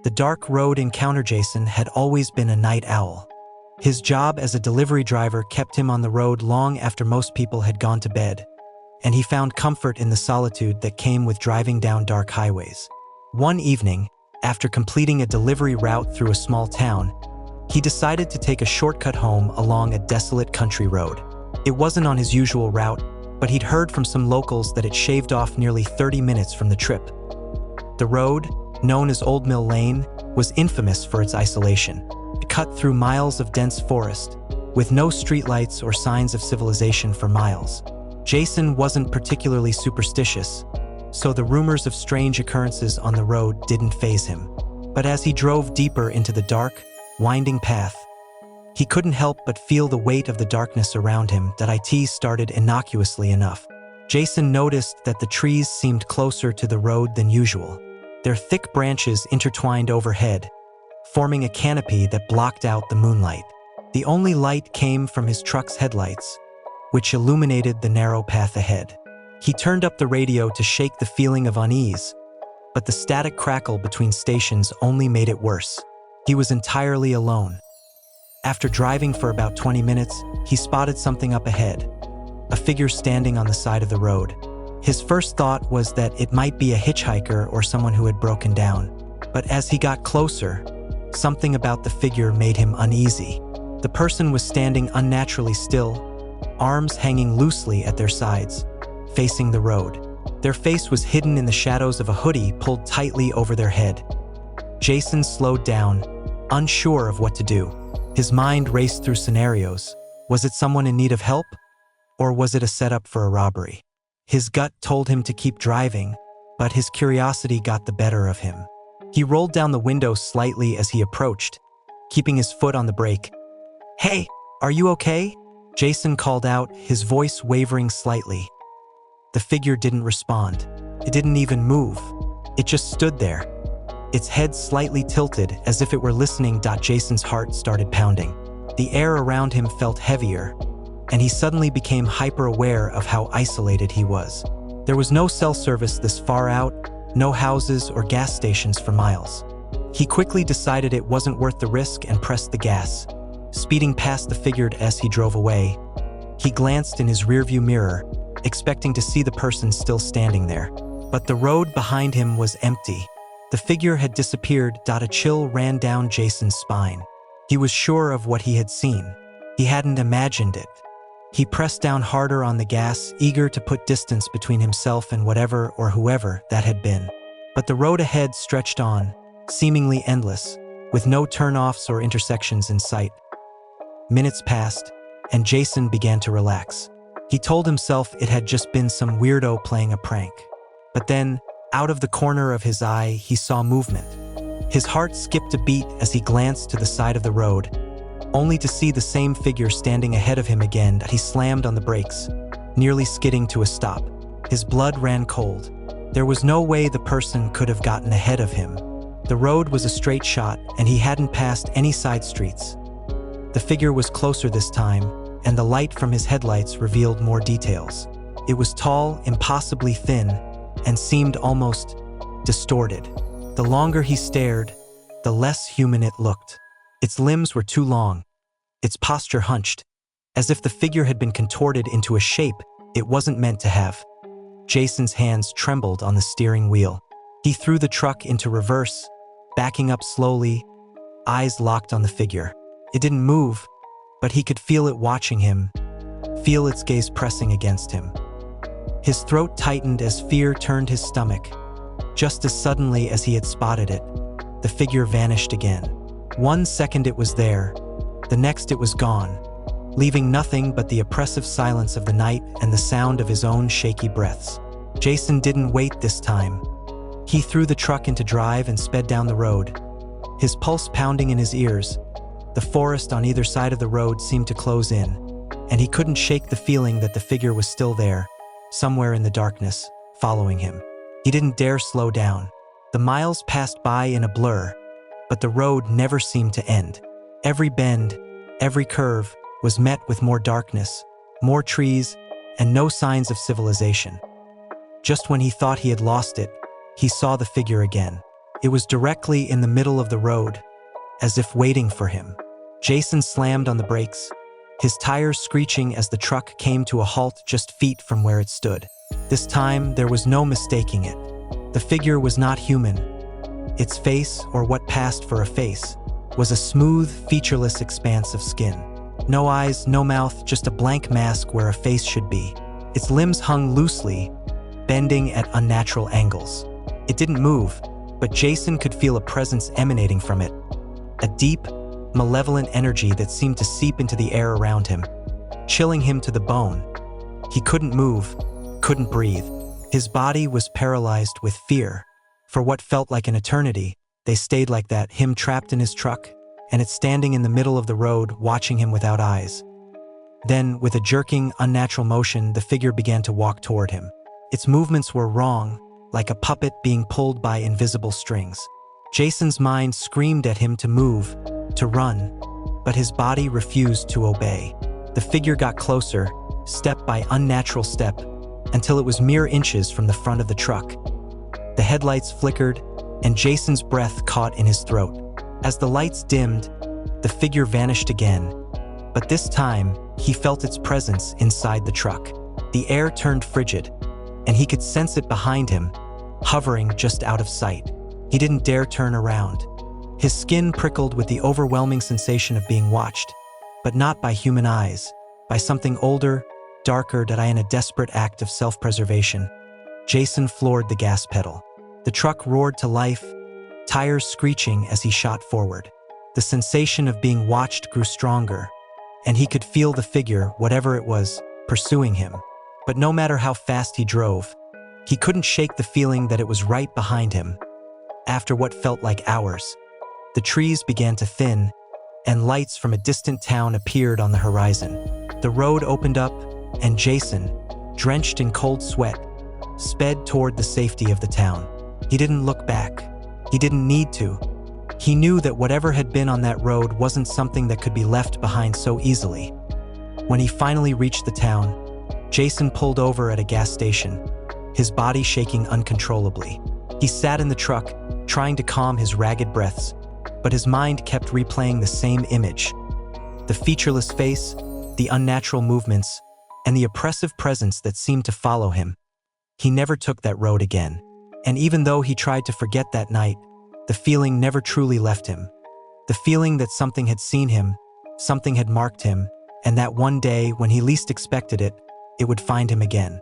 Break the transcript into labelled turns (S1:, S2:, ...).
S1: The dark road encounter Jason had always been a night owl. His job as a delivery driver kept him on the road long after most people had gone to bed, and he found comfort in the solitude that came with driving down dark highways. One evening, after completing a delivery route through a small town, he decided to take a shortcut home along a desolate country road. It wasn't on his usual route, but he'd heard from some locals that it shaved off nearly 30 minutes from the trip. The road, known as Old Mill Lane, was infamous for its isolation. It cut through miles of dense forest, with no streetlights or signs of civilization for miles. Jason wasn't particularly superstitious, so the rumors of strange occurrences on the road didn't faze him. But as he drove deeper into the dark, winding path, he couldn't help but feel the weight of the darkness around him that it started innocuously enough. Jason noticed that the trees seemed closer to the road than usual. Their thick branches intertwined overhead, forming a canopy that blocked out the moonlight. The only light came from his truck's headlights, which illuminated the narrow path ahead. He turned up the radio to shake the feeling of unease, but the static crackle between stations only made it worse. He was entirely alone. After driving for about 20 minutes, he spotted something up ahead, a figure standing on the side of the road. His first thought was that it might be a hitchhiker or someone who had broken down. But as he got closer, something about the figure made him uneasy. The person was standing unnaturally still, arms hanging loosely at their sides, facing the road. Their face was hidden in the shadows of a hoodie pulled tightly over their head. Jason slowed down, unsure of what to do. His mind raced through scenarios. Was it someone in need of help? Or was it a setup for a robbery? His gut told him to keep driving, but his curiosity got the better of him. He rolled down the window slightly as he approached, keeping his foot on the brake. "Hey, are you okay?" Jason called out, his voice wavering slightly. The figure didn't respond. It didn't even move. It just stood there, its head slightly tilted as if it were listening. Jason's heart started pounding. The air around him felt heavier, and he suddenly became hyper-aware of how isolated he was. There was no cell service this far out, no houses or gas stations for miles. He quickly decided it wasn't worth the risk and pressed the gas, speeding past the figure as he drove away. He glanced in his rearview mirror, expecting to see the person still standing there. But the road behind him was empty. The figure had disappeared. A chill ran down Jason's spine. He was sure of what he had seen. He hadn't imagined it. He pressed down harder on the gas, eager to put distance between himself and whatever or whoever that had been. But the road ahead stretched on, seemingly endless, with no turnoffs or intersections in sight. Minutes passed, and Jason began to relax. He told himself it had just been some weirdo playing a prank. But then, out of the corner of his eye, he saw movement. His heart skipped a beat as he glanced to the side of the road, only to see the same figure standing ahead of him again. He slammed on the brakes, nearly skidding to a stop. His blood ran cold. There was no way the person could have gotten ahead of him. The road was a straight shot, and he hadn't passed any side streets. The figure was closer this time, and the light from his headlights revealed more details. It was tall, impossibly thin, and seemed almost distorted. The longer he stared, the less human it looked. Its limbs were too long, its posture hunched, as if the figure had been contorted into a shape it wasn't meant to have. Jason's hands trembled on the steering wheel. He threw the truck into reverse, backing up slowly, eyes locked on the figure. It didn't move, but he could feel it watching him, feel its gaze pressing against him. His throat tightened as fear turned his stomach. Just as suddenly as he had spotted it, the figure vanished again. 1 second it was there, the next it was gone, leaving nothing but the oppressive silence of the night and the sound of his own shaky breaths. Jason didn't wait this time. He threw the truck into drive and sped down the road, his pulse pounding in his ears. The forest on either side of the road seemed to close in, and he couldn't shake the feeling that the figure was still there, somewhere in the darkness, following him. He didn't dare slow down. The miles passed by in a blur, but the road never seemed to end. Every bend, every curve was met with more darkness, more trees, and no signs of civilization. Just when he thought he had lost it, he saw the figure again. It was directly in the middle of the road, as if waiting for him. Jason slammed on the brakes, his tires screeching as the truck came to a halt just feet from where it stood. This time, there was no mistaking it. The figure was not human. Its face, or what passed for a face, was a smooth, featureless expanse of skin. No eyes, no mouth, just a blank mask where a face should be. Its limbs hung loosely, bending at unnatural angles. It didn't move, but Jason could feel a presence emanating from it. A deep, malevolent energy that seemed to seep into the air around him, chilling him to the bone. He couldn't move, couldn't breathe. His body was paralyzed with fear. For what felt like an eternity, they stayed like that, him trapped in his truck, and it standing in the middle of the road, watching him without eyes. Then, with a jerking, unnatural motion, the figure began to walk toward him. Its movements were wrong, like a puppet being pulled by invisible strings. Jason's mind screamed at him to move, to run, but his body refused to obey. The figure got closer, step by unnatural step, until it was mere inches from the front of the truck. The headlights flickered, and Jason's breath caught in his throat. As the lights dimmed, the figure vanished again, but this time, he felt its presence inside the truck. The air turned frigid, and he could sense it behind him, hovering just out of sight. He didn't dare turn around. His skin prickled with the overwhelming sensation of being watched, but not by human eyes, by something older, darker, that in a desperate act of self-preservation. Jason floored the gas pedal. The truck roared to life, tires screeching as he shot forward. The sensation of being watched grew stronger, and he could feel the figure, whatever it was, pursuing him. But no matter how fast he drove, he couldn't shake the feeling that it was right behind him. After what felt like hours, the trees began to thin, and lights from a distant town appeared on the horizon. The road opened up, and Jason, drenched in cold sweat, sped toward the safety of the town. He didn't look back. He didn't need to. He knew that whatever had been on that road wasn't something that could be left behind so easily. When he finally reached the town, Jason pulled over at a gas station, his body shaking uncontrollably. He sat in the truck, trying to calm his ragged breaths, but his mind kept replaying the same image. The featureless face, the unnatural movements, and the oppressive presence that seemed to follow him. He never took that road again. And even though he tried to forget that night, the feeling never truly left him. The feeling that something had seen him, something had marked him, and that one day, when he least expected it, it would find him again.